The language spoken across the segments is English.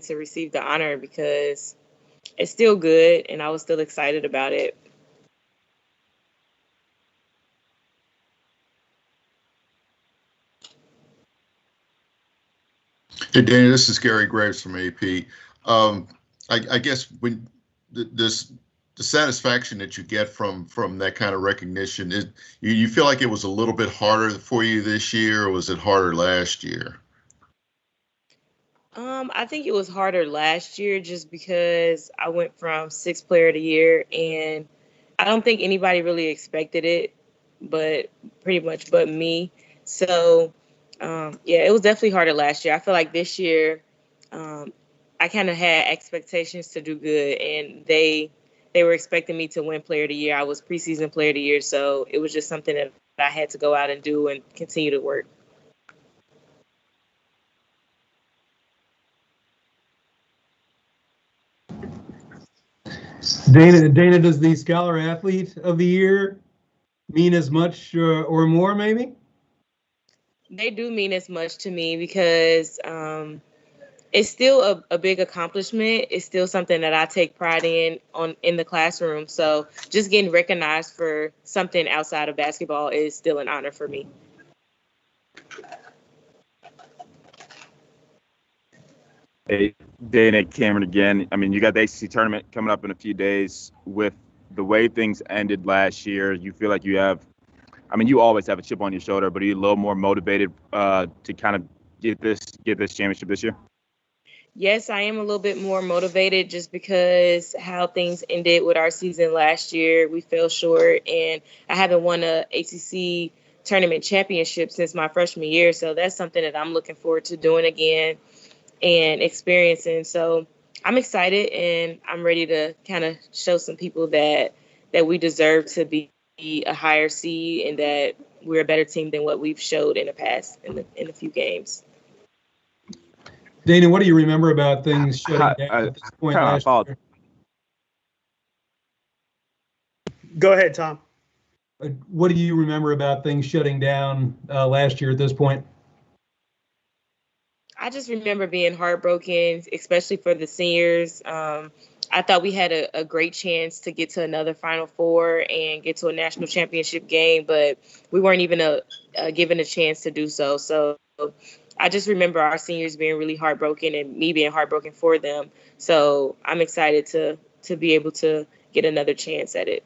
to receive the honor because it's still good and I was still excited about it. Hey, Dana, this is Gary Graves from AP. I guess when the satisfaction that you get from that kind of recognition, you feel like it was a little bit harder for you this year, or was it harder last year? I think it was harder last year just because I went from sixth player of the year, and I don't think anybody really expected it, but pretty much but me. So, yeah, it was definitely harder last year. I feel like this year, I kind of had expectations to do good, and they were expecting me to win player of the year. I was preseason player of the year, so it was just something that I had to go out and do and continue to work. Dana, does the Scholar Athlete of the Year mean as much or more, maybe? They do mean as much to me because it's still a big accomplishment. It's still something that I take pride in the classroom. So just getting recognized for something outside of basketball is still an honor for me. Hey, Dana, Cameron again. I mean, you got the ACC tournament coming up in a few days. With the way things ended last year, you feel like you have, I mean, you always have a chip on your shoulder, but are you a little more motivated to kind of get this championship this year? Yes, I am a little bit more motivated just because how things ended with our season last year. We fell short, and I haven't won a ACC tournament championship since my freshman year. So that's something that I'm looking forward to doing again and experiencing. So I'm excited, and I'm ready to kind of show some people that we deserve to be a higher seed and that we're a better team than what we've showed in the past in a few games. Dana, what do you remember about things shutting down at this point last year? Go ahead, Tom. What do you remember about things shutting down last year at this point? I just remember being heartbroken, especially for the seniors. I thought we had a great chance to get to another Final Four and get to a national championship game, but we weren't even given a chance to do so. So I just remember our seniors being really heartbroken and me being heartbroken for them. So I'm excited to be able to get another chance at it.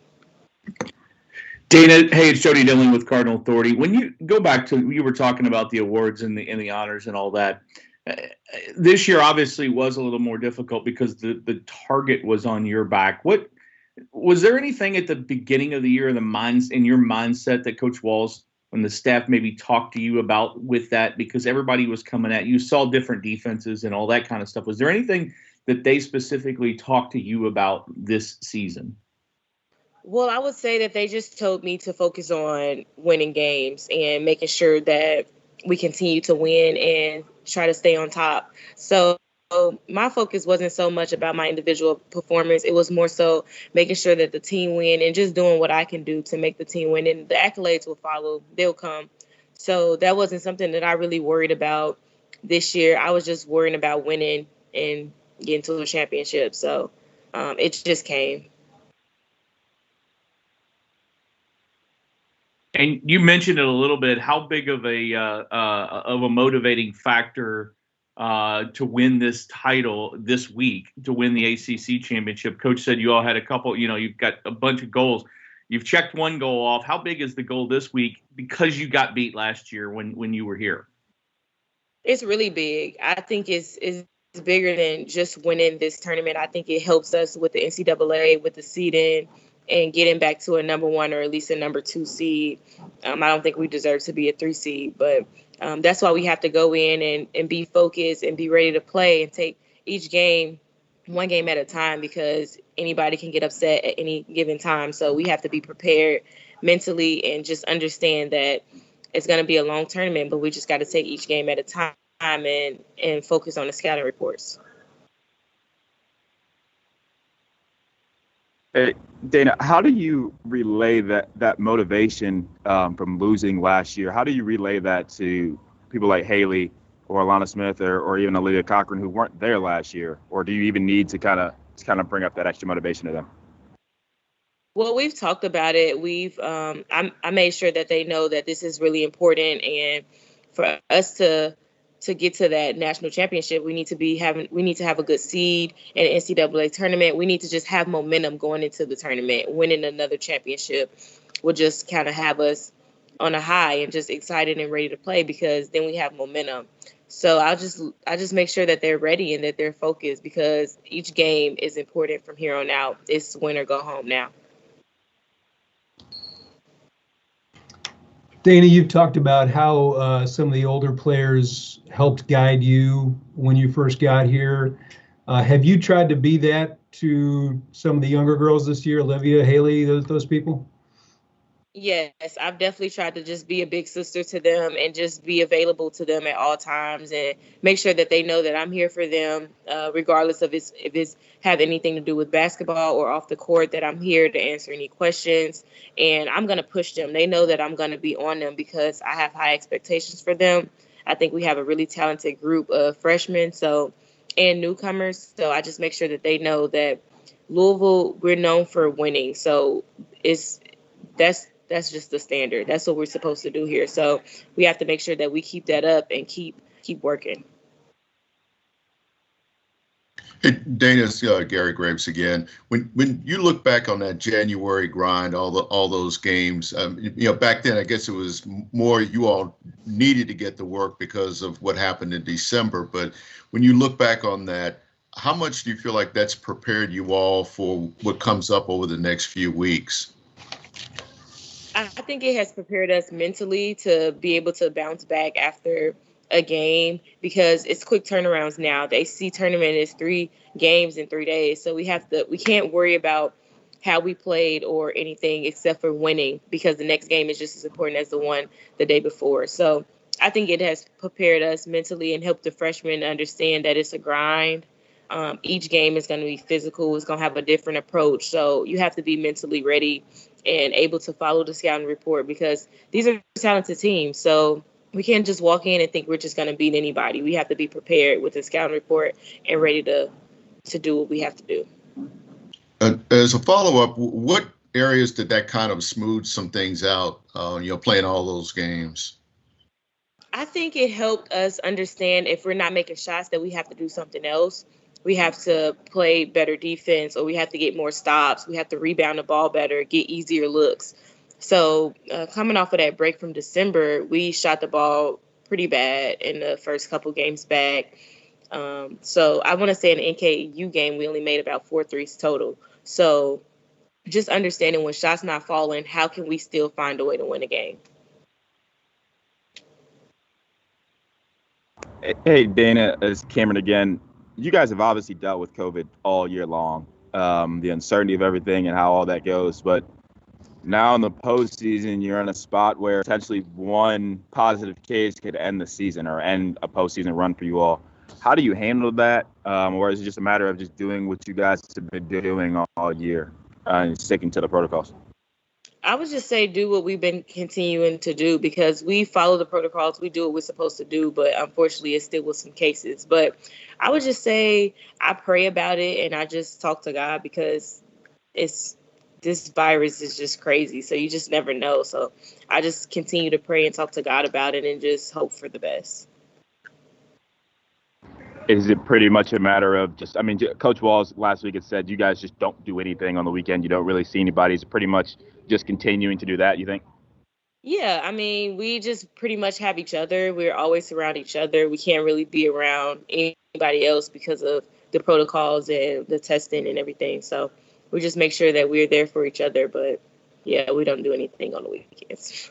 Dana, hey, it's Jody Dillon with Cardinal Authority. When you go back to, you were talking about the awards and the honors and all that. This year obviously was a little more difficult because the target was on your back. What was there anything at the beginning of the year in your mindset that Coach Walls and the staff maybe talked to you about with that, because everybody was coming at you, saw different defenses and all that kind of stuff? Was there anything that they specifically talked to you about this season? Well, I would say that they just told me to focus on winning games and making sure that we continue to win and try to stay on top. So my focus wasn't so much about my individual performance. It was more so making sure that the team win and just doing what I can do to make the team win. And the accolades will follow. They'll come. So that wasn't something that I really worried about this year. I was just worrying about winning and getting to a championship. So it just came. And you mentioned it a little bit. How big of a motivating factor to win this title this week, to win the ACC championship? Coach said you all had a couple. You've got a bunch of goals. You've checked one goal off. How big is the goal this week because you got beat last year when you were here? It's really big. I think it's bigger than just winning this tournament. I think it helps us with the NCAA, with the seeding, and getting back to a number one or at least a number 2 seed. I don't think we deserve to be a 3 seed, but that's why we have to go in and be focused and be ready to play and take each game one game at a time, because anybody can get upset at any given time. So we have to be prepared mentally and just understand that it's going to be a long tournament, but we just got to take each game at a time and focus on the scouting reports. Hey, Dana, how do you relay that motivation from losing last year? How do you relay that to people like Haley or Alana Smith or even Aaliyah Cochran who weren't there last year? Or do you even need to kind of bring up that extra motivation to them? Well, we've talked about it. I made sure that they know that this is really important, and for us to get to that national championship, we need to have a good seed in the NCAA tournament. We need to just have momentum going into the tournament. Winning another championship will just kind of have us on a high and just excited and ready to play, because then we have momentum. So I just make sure that they're ready and that they're focused, because each game is important from here on out. It's win or go home now. Dana, you've talked about how some of the older players helped guide you when you first got here. Have you tried to be that to some of the younger girls this year, Olivia, Haley, those people? Yes, I've definitely tried to just be a big sister to them and just be available to them at all times and make sure that they know that I'm here for them, regardless of if it's have anything to do with basketball or off the court, that I'm here to answer any questions. And I'm going to push them. They know that I'm going to be on them because I have high expectations for them. I think we have a really talented group of freshmen and newcomers. So I just make sure that they know that Louisville, we're known for winning. So that's just the standard. That's what we're supposed to do here. So we have to make sure that we keep that up and keep working. Hey, Dana, Gary Graves again. When you look back on that January grind, all those games, back then I guess it was more you all needed to get the work because of what happened in December. But when you look back on that, how much do you feel like that's prepared you all for what comes up over the next few weeks? I think it has prepared us mentally to be able to bounce back after a game, because it's quick turnarounds now. The ACC tournament is 3 games in 3 days. So we can't worry about how we played or anything except for winning, because the next game is just as important as the one the day before. So I think it has prepared us mentally and helped the freshmen understand that it's a grind. Each game is going to be physical. It's going to have a different approach. So you have to be mentally ready and able to follow the scouting report, because these are talented teams. So we can't just walk in and think we're just going to beat anybody. We have to be prepared with the scouting report and ready to do what we have to do. As a follow-up, what areas did that kind of smooth some things out, playing all those games? I think it helped us understand if we're not making shots that we have to do something else. We have to play better defense, or we have to get more stops. We have to rebound the ball better, get easier looks. So coming off of that break from December, we shot the ball pretty bad in the first couple games back. So I want to say in the NKU game, we only made about 4 threes total. So just understanding when shots not falling, how can we still find a way to win a game? Hey, Dana, it's Cameron again. You guys have obviously dealt with COVID all year long, the uncertainty of everything and how all that goes. But now in the postseason, you're in a spot where potentially one positive case could end the season or end a postseason run for you all. How do you handle that? Or is it just a matter of just doing what you guys have been doing all year and sticking to the protocols? I would just say do what we've been continuing to do, because we follow the protocols. We do what we're supposed to do, but unfortunately it's still with some cases. But I would just say I pray about it and I just talk to God, because this virus is just crazy. So you just never know. So I just continue to pray and talk to God about it and just hope for the best. Is it pretty much a matter of Coach Walls last week had said you guys just don't do anything on the weekend. You don't really see anybody. Is it pretty much just continuing to do that, you think? Yeah, we just pretty much have each other. We're always around each other. We can't really be around anybody else because of the protocols and the testing and everything. So we just make sure that we're there for each other. But, yeah, we don't do anything on the weekends.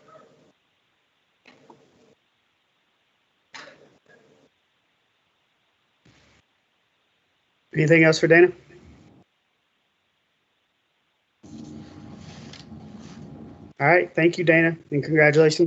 Anything else for Dana? All right. Thank you, Dana, and congratulations.